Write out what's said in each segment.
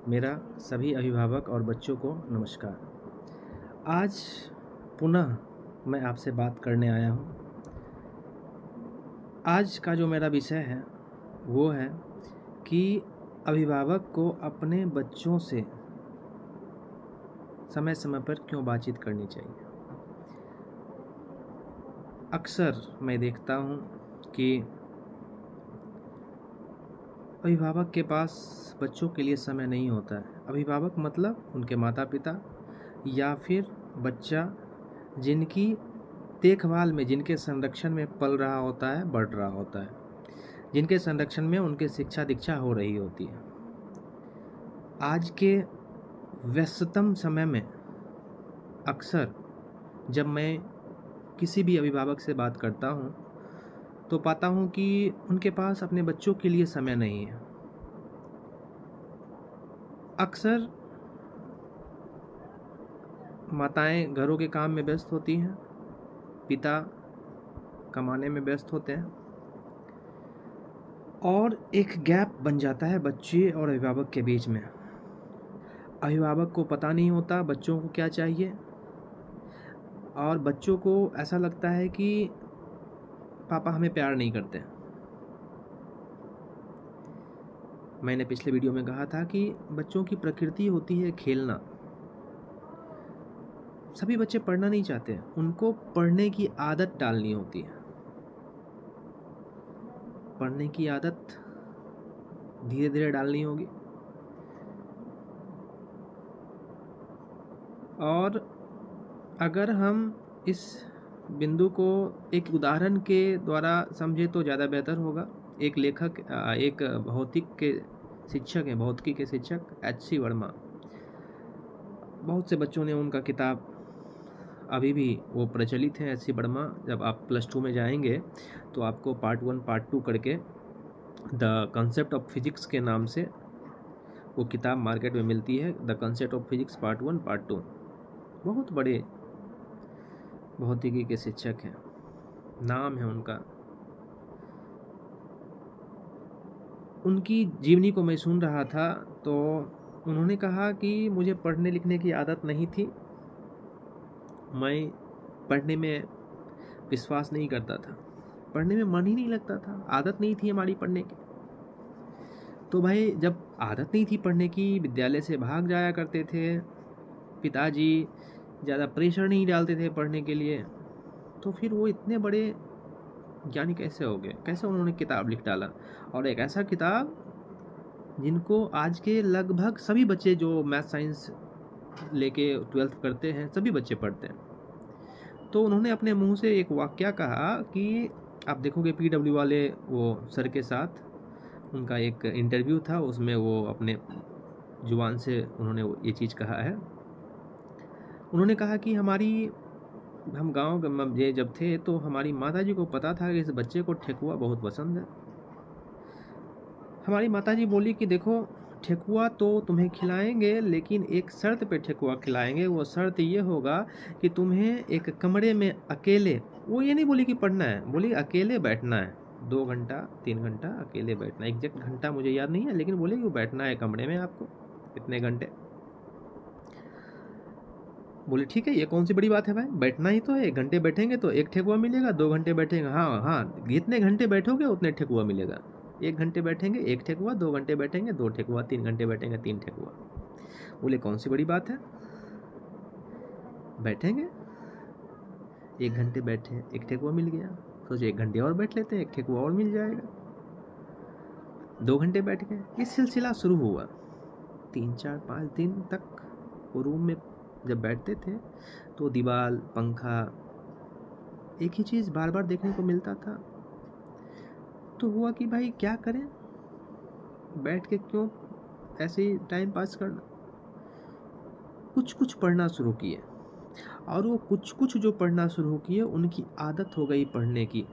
मेरा सभी अभिभावक और बच्चों को नमस्कार। आज पुनः मैं आपसे बात करने आया हूँ। आज का जो मेरा विषय है वो है कि अभिभावक को अपने बच्चों से समय समय पर क्यों बातचीत करनी चाहिए। अक्सर मैं देखता हूँ कि अभिभावक के पास बच्चों के लिए समय नहीं होता है। अभिभावक मतलब उनके माता पिता या फिर बच्चा जिनकी देखभाल में, जिनके संरक्षण में पल रहा होता है, बढ़ रहा होता है, जिनके संरक्षण में उनकी शिक्षा दीक्षा हो रही होती है। आज के व्यस्ततम समय में अक्सर जब मैं किसी भी अभिभावक से बात करता हूँ तो पाता हूँ कि उनके पास अपने बच्चों के लिए समय नहीं है। अक्सर माताएं घरों के काम में व्यस्त होती हैं, पिता कमाने में व्यस्त होते हैं और एक गैप बन जाता है बच्चे और अभिभावक के बीच में। अभिभावक को पता नहीं होता बच्चों को क्या चाहिए और बच्चों को ऐसा लगता है कि पापा हमें प्यार नहीं करते। मैंने पिछले वीडियो में कहा था कि बच्चों की प्रकृति होती है खेलना। सभी बच्चे पढ़ना नहीं चाहते, उनको पढ़ने की आदत डालनी होती है। पढ़ने की आदत धीरे धीरे डालनी होगी और अगर हम इस बिंदु को एक उदाहरण के द्वारा समझे तो ज़्यादा बेहतर होगा। एक लेखक, एक भौतिक के शिक्षक हैं, भौतिकी के शिक्षक H.C. वर्मा। बहुत से बच्चों ने उनका किताब, अभी भी वो प्रचलित है H.C. वर्मा। जब आप +2 में जाएंगे तो आपको पार्ट 1 पार्ट 2 करके द कंसेप्ट ऑफ फिजिक्स के नाम से वो किताब मार्केट में मिलती है। The concept of physics part 1 part 2। बहुत बड़े भौतिकी के शिक्षक हैं, नाम है उनका। उनकी जीवनी को मैं सुन रहा था तो उन्होंने कहा कि मुझे पढ़ने लिखने की आदत नहीं थी, मैं पढ़ने में विश्वास नहीं करता था, पढ़ने में मन ही नहीं लगता था, आदत नहीं थी हमारी पढ़ने की। तो भाई जब आदत नहीं थी पढ़ने की, विद्यालय से भाग जाया करते थे, पिताजी ज़्यादा प्रेशर नहीं डालते थे पढ़ने के लिए, तो फिर वो इतने बड़े ज्ञानी कैसे हो गए, कैसे उन्होंने किताब लिख डाला। और एक ऐसा किताब जिनको आज के लगभग सभी बच्चे जो मैथ साइंस लेके 12th करते हैं, सभी बच्चे पढ़ते हैं। तो उन्होंने अपने मुंह से एक वाक्य कहा कि आप देखोगे PW वाले वो सर के साथ उनका एक इंटरव्यू था, उसमें वो अपने जुबान से उन्होंने ये चीज़ कहा है। उन्होंने कहा कि हम गाँव में जब थे तो हमारी माताजी को पता था कि इस बच्चे को ठेकुआ बहुत पसंद है। हमारी माताजी बोली कि देखो, ठेकुआ तो तुम्हें खिलाएंगे लेकिन एक शर्त पे ठेकुआ खिलाएंगे। वो शर्त ये होगा कि तुम्हें एक कमरे में अकेले, वो ये नहीं बोली कि पढ़ना है, बोली अकेले बैठना है, 2 घंटा 3 घंटा अकेले बैठना है। एग्जैक्ट घंटा मुझे याद नहीं है, लेकिन बोले कि बैठना है कमरे में आपको इतने घंटे। बोले ठीक है, ये कौन सी बड़ी बात है भाई, बैठना ही तो है। 1 घंटे बैठेंगे तो 1 ठेकुआ मिलेगा, 2 घंटे बैठेंगे, हाँ हाँ, जितने घंटे बैठोगे उतने ठेकुआ मिलेगा। 1 घंटे बैठेंगे 1 ठेकुआ, 2 घंटे बैठेंगे 2 ठेकुआ, 3 घंटे बैठेंगे 3 ठेकुआ। बोले कौन सी बड़ी बात है, बैठेंगे। 1 घंटे बैठे, 1 ठेकुआ मिल गया, सोचे 1 घंटे और बैठ लेते हैं, 1 ठेकुआ और मिल जाएगा। 2 घंटे बैठ गए, ये सिलसिला शुरू हुआ। 3 4 5 दिन तक वो रूम में जब बैठते थे तो दीवार, पंखा, एक ही चीज़ बार बार देखने को मिलता था। तो हुआ कि भाई क्या करें, बैठ के क्यों ऐसे ही टाइम पास करना। कुछ कुछ पढ़ना शुरू किए और वो कुछ कुछ जो पढ़ना शुरू किए उनकी आदत हो गई पढ़ने की।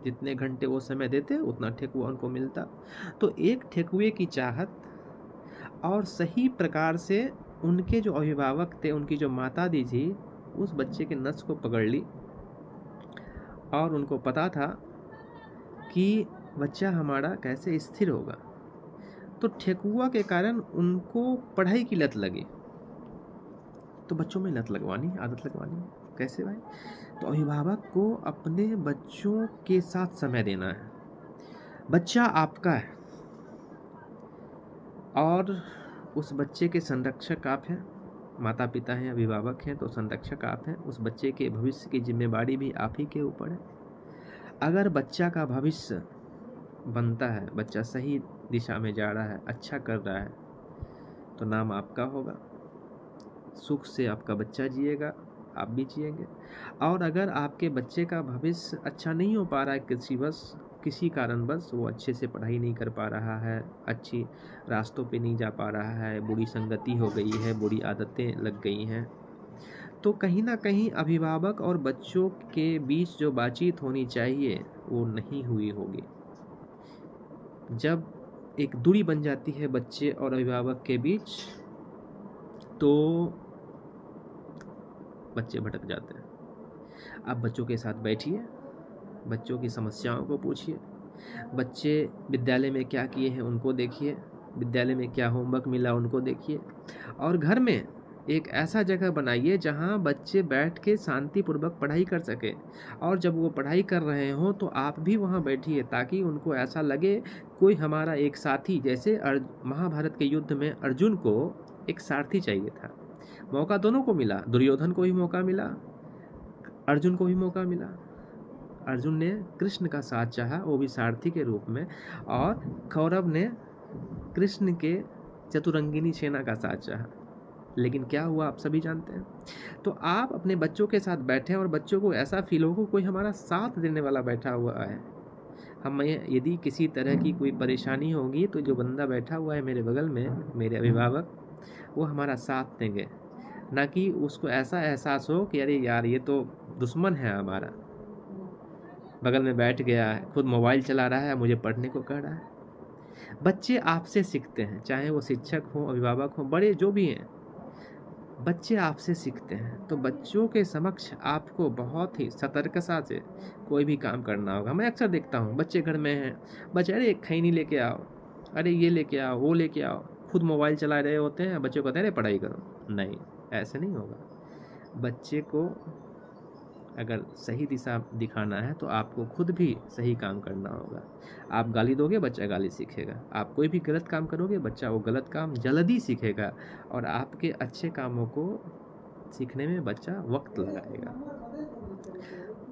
जितने घंटे वो समय देते उतना ठेकुआ उनको मिलता। तो एक ठेकुए की चाहत और सही प्रकार से उनके जो अभिभावक थे, उनकी जो माता दी थी, उस बच्चे के नस को पकड़ ली और उनको पता था कि बच्चा हमारा कैसे स्थिर होगा। तो ठेकुआ के कारण उनको पढ़ाई की लत लगी। तो बच्चों में लत लगवानी, आदत लगवानी कैसे भाई? तो अभिभावक को अपने बच्चों के साथ समय देना है। बच्चा आपका है और उस बच्चे के संरक्षक आप हैं। माता पिता हैं, अभिभावक हैं, तो संरक्षक आप हैं। उस बच्चे के भविष्य की जिम्मेदारी भी आप ही के ऊपर है। अगर बच्चा का भविष्य बनता है, बच्चा सही दिशा में जा रहा है, अच्छा कर रहा है, तो नाम आपका होगा। सुख से आपका बच्चा जिएगा, आप भी जिएंगे। और अगर आपके बच्चे का भविष्य अच्छा नहीं हो पा रहा है, किसी कारणवश वो अच्छे से पढ़ाई नहीं कर पा रहा है, अच्छी रास्तों पे नहीं जा पा रहा है, बुरी संगति हो गई है, बुरी आदतें लग गई हैं, तो कहीं ना कहीं अभिभावक और बच्चों के बीच जो बातचीत होनी चाहिए वो नहीं हुई होगी। जब एक दूरी बन जाती है बच्चे और अभिभावक के बीच, तो बच्चे भटक जाते हैं। आप बच्चों के साथ बैठिए, बच्चों की समस्याओं को पूछिए, बच्चे विद्यालय में क्या किए हैं उनको देखिए, विद्यालय में क्या होमवर्क मिला उनको देखिए, और घर में एक ऐसा जगह बनाइए जहां बच्चे बैठ के शांतिपूर्वक पढ़ाई कर सके। और जब वो पढ़ाई कर रहे हों तो आप भी वहां बैठिए, ताकि उनको ऐसा लगे कोई हमारा एक साथी। जैसे महाभारत के युद्ध में अर्जुन को एक सारथी चाहिए था, मौका दोनों को मिला, दुर्योधन को भी मौका मिला, अर्जुन को भी मौका मिला। अर्जुन ने कृष्ण का साथ चाहा, वो भी सारथी के रूप में, और कौरव ने कृष्ण के चतुरंगिनी सेना का साथ चाहा। लेकिन क्या हुआ आप सभी जानते हैं। तो आप अपने बच्चों के साथ बैठे और बच्चों को ऐसा फील हो कोई हमारा साथ देने वाला बैठा हुआ है। हमें यदि किसी तरह की कोई परेशानी होगी तो जो बंदा बैठा हुआ है मेरे बगल में, मेरे अभिभावक, वो हमारा साथ देंगे, ना कि उसको ऐसा एहसास हो कि अरे यार ये तो दुश्मन है हमारा, बगल में बैठ गया है, खुद मोबाइल चला रहा है, मुझे पढ़ने को कह रहा है। बच्चे आपसे सीखते हैं, चाहे वो शिक्षक हो, अभिभावक हो, बड़े जो भी हैं, बच्चे आपसे सीखते हैं। तो बच्चों के समक्ष आपको बहुत ही सतर्कता से कोई भी काम करना होगा। मैं अक्सर देखता हूँ बच्चे घर में हैं, बच्चे अरे एक खैनी लेके आओ, अरे ये लेके आओ, वो लेके आओ, खुद मोबाइल चला रहे होते हैं, बच्चे को कहते हैं अरे पढ़ाई करो। नहीं, ऐसे नहीं होगा। बच्चे को अगर सही दिशा दिखाना है तो आपको खुद भी सही काम करना होगा। आप गाली दोगे, बच्चा गाली सीखेगा। आप कोई भी गलत काम करोगे, बच्चा वो गलत काम जल्दी सीखेगा, और आपके अच्छे कामों को सीखने में बच्चा वक्त लगाएगा।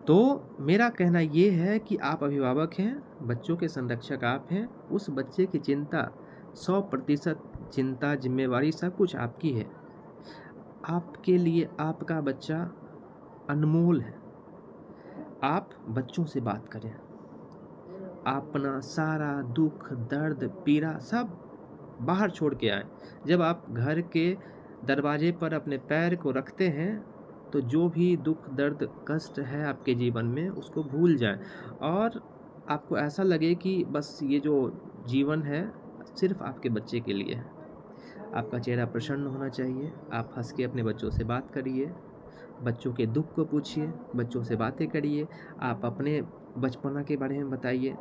तो मेरा कहना ये है कि आप अभिभावक हैं, बच्चों के संरक्षक आप हैं। उस बच्चे की चिंता 100% चिंता, जिम्मेवारी सब कुछ आपकी है। आपके लिए आपका बच्चा अनमोल है। आप बच्चों से बात करें, अपना सारा दुख, दर्द, पीड़ा सब बाहर छोड़ के आए। जब आप घर के दरवाजे पर अपने पैर को रखते हैं तो जो भी दुख, दर्द, कष्ट है आपके जीवन में उसको भूल जाएं, और आपको ऐसा लगे कि बस ये जो जीवन है सिर्फ आपके बच्चे के लिए है। आपका चेहरा प्रसन्न होना चाहिए। आप हंस के अपने बच्चों से बात करिए, बच्चों के दुख को पूछिए, बच्चों से बातें करिए, आप अपने बचपना के बारे में बताइए।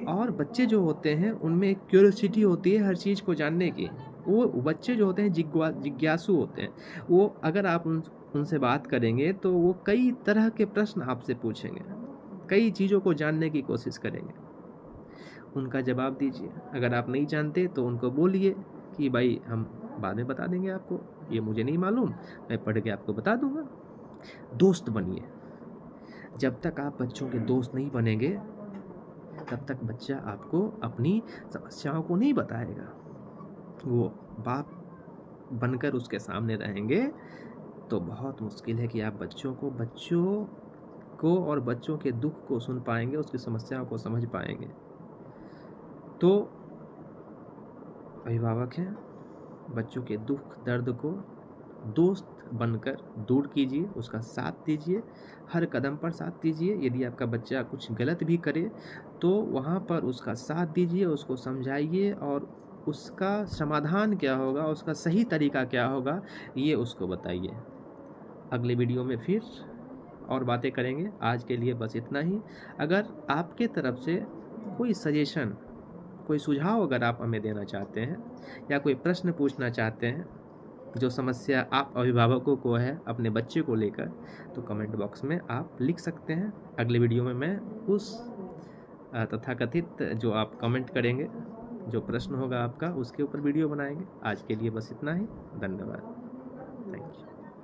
और बच्चे जो होते हैं उनमें एक क्यूरियोसिटी होती है हर चीज़ को जानने की। वो बच्चे जो होते हैं जिज्ञासु होते हैं। वो अगर आप उनसे बात करेंगे तो वो कई तरह के प्रश्न आपसे पूछेंगे, कई चीज़ों को जानने की कोशिश करेंगे। उनका जवाब दीजिए। अगर आप नहीं जानते तो उनको बोलिए कि भाई हम बाद में बता देंगे आपको, ये मुझे नहीं मालूम, मैं पढ़ के आपको बता दूंगा। दोस्त बनिए। जब तक आप बच्चों के दोस्त नहीं बनेंगे तब तक बच्चा आपको अपनी समस्याओं को नहीं बताएगा। वो बाप बनकर उसके सामने रहेंगे तो बहुत मुश्किल है कि आप बच्चों को और बच्चों के दुख को सुन पाएंगे, उसकी समस्याओं को समझ पाएंगे। तो अभिभावक हैं, बच्चों के दुख दर्द को दोस्त बनकर दूर कीजिए, उसका साथ दीजिए, हर कदम पर साथ दीजिए। यदि आपका बच्चा कुछ गलत भी करे तो वहाँ पर उसका साथ दीजिए, उसको समझाइए, और उसका समाधान क्या होगा, उसका सही तरीका क्या होगा, ये उसको बताइए। अगले वीडियो में फिर और बातें करेंगे। आज के लिए बस इतना ही। अगर आपके तरफ से कोई सजेशन, कोई सुझाव अगर आप हमें देना चाहते हैं या कोई प्रश्न पूछना चाहते हैं, जो समस्या आप अभिभावकों को है अपने बच्चे को लेकर, तो कमेंट बॉक्स में आप लिख सकते हैं। अगले वीडियो में मैं उस तथाकथित जो आप कमेंट करेंगे, जो प्रश्न होगा आपका, उसके ऊपर वीडियो बनाएंगे। आज के लिए बस इतना ही। धन्यवाद।